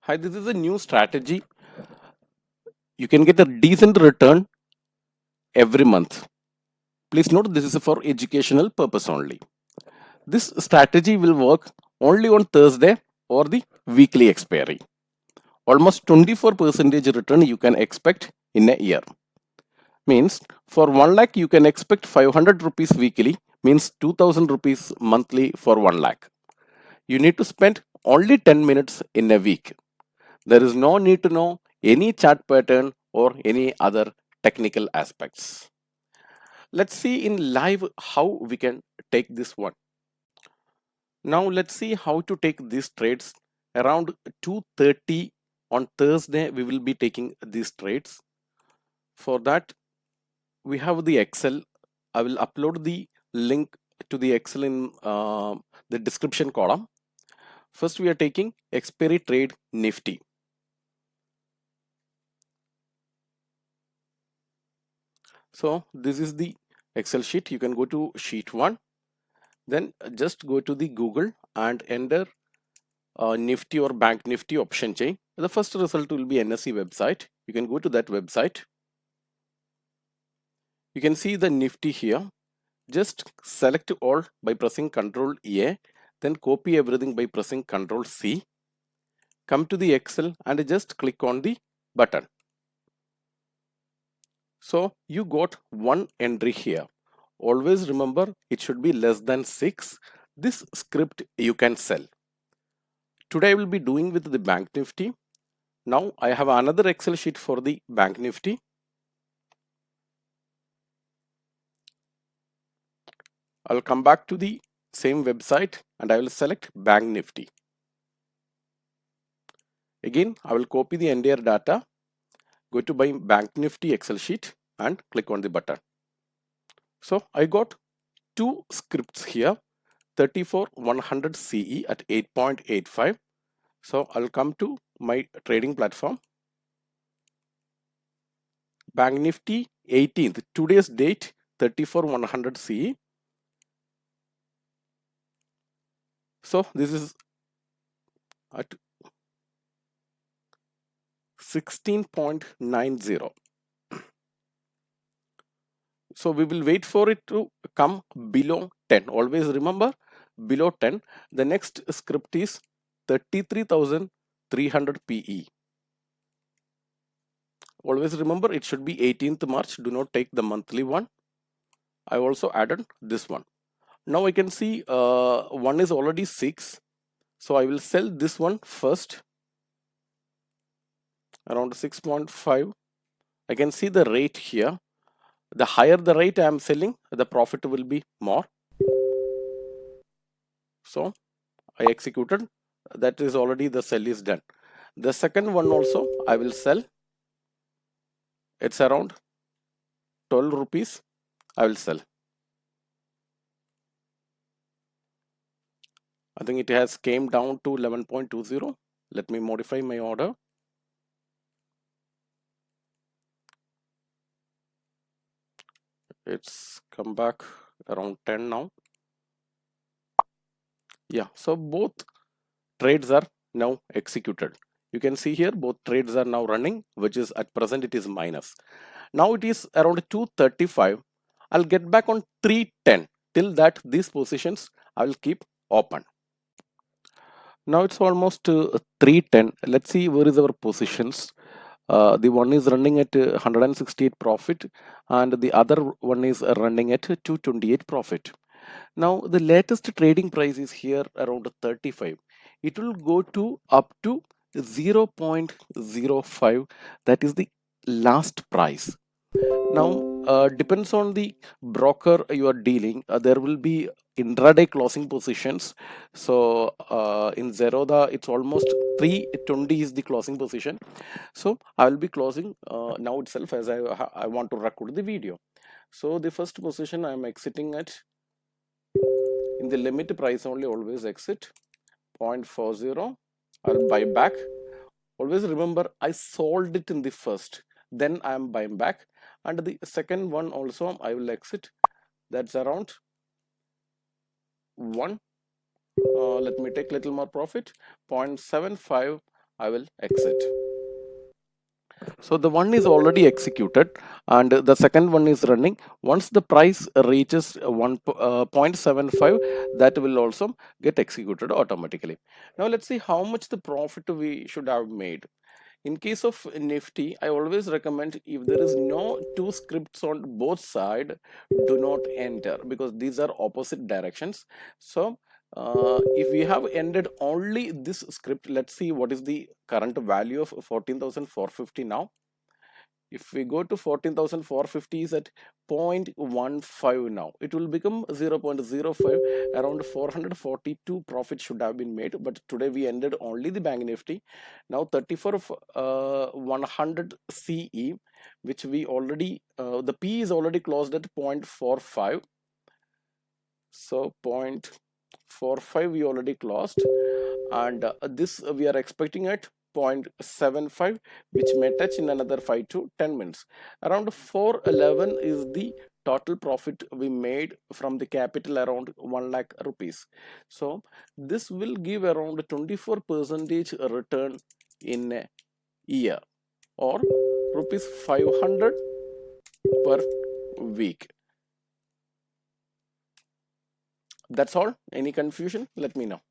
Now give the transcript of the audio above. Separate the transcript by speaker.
Speaker 1: Hi, this is a new strategy. You can get a decent return every month. Please note this is for educational purpose only. This strategy will work only on Thursday or the weekly expiry. Almost 24% return you can expect in a year. Means for 1 lakh you can expect 500 rupees weekly, means 2000 rupees monthly for 1 lakh. You need to spend only 10 minutes in a week. There is no need to know any chart pattern or any other technical aspects. Let's see in live how we can take this one. Now let's see how to take these trades. Around 2:30 on Thursday we will be taking these trades. For that we have the Excel. I will upload the link to the Excel in the description column. First we are taking expiry trade Nifty. So this is the Excel sheet. You can go to sheet 1. Then just go to the Google and enter Nifty or Bank Nifty option chain. The first result will be NSE website. You can go to that website. You can see the Nifty here. Just select all by pressing Ctrl A. Then copy everything by pressing Ctrl C. Come to the Excel and just click on the button. So you got one entry here. Always remember it should be less than 6. This script you can sell. Today I will be doing with the Bank Nifty. Now I have another Excel sheet for the Bank Nifty. I'll come back to the same website and I will select Bank Nifty. Again, I will copy the entire data, go to my Bank Nifty Excel sheet and click on the button. So I got two scripts here, 34100 CE at 8.85. So I'll come to my trading platform. Bank Nifty 18th, today's date 34100 CE. So this is at 16.90. So we will wait for it to come below 10. Always remember below 10. The next script is 33,300 PE. Always remember it should be 18th March. Do not take the monthly one. I also added this one. Now I can see one is already 6. So I will sell this one first around 6.5. I can see the rate here. The higher the rate I am selling, the profit will be more. So I executed. That is already the sell is done. The second one also I will sell. It's around 12 rupees. I will sell. I think it has came down to 11.20. Let me modify my order. It's come back around 10 now. Yeah, so both trades are now executed. You can see here both trades are now running, which is at present it is minus. Now it is around 235. I'll get back on 310. Till that these positions I will keep open. Now it's almost 310. Let's see where is our positions. The one is running at 168 profit and the other one is running at 228 profit. Now the latest trading price is here around 35. It will go to up to 0.05. That is the last price. Now depends on the broker you are dealing. There will be intraday closing positions. So in Zerodha it's almost 320 is the closing position. So I will be closing now itself as I want to record the video. So the first position I am exiting at in the limit price only, always exit 0.40. I'll buy back. Always remember I sold it in the first, then I am buying back, and the second one also I will exit. That's around 1. Let me take little more profit, 0.75. I will exit. So the one is already executed and the second one is running. Once the price reaches 1.75, that will also get executed automatically. Now let's see how much the profit we should have made. In case of Nifty, I always recommend if there is no two scripts on both side, do not enter because these are opposite directions. So if we have ended only this script, let's see what is the current value of 14,450 now. If we go to 14,450 is at 0.15 now, it will become 0.05. Around 442 profit should have been made, but today we ended only the bank nifty. Now 34 of 100 CE, which we already the P is already closed at 0.45. So 0.45 we already closed, and this we are expecting at 0.75, which may touch in another 5 to 10 minutes. Around 411 is the total profit we made from the capital, around 1 lakh rupees. So this will give around 24% return in a year, or rupees 500 per week. That's all. Any confusion, let me know.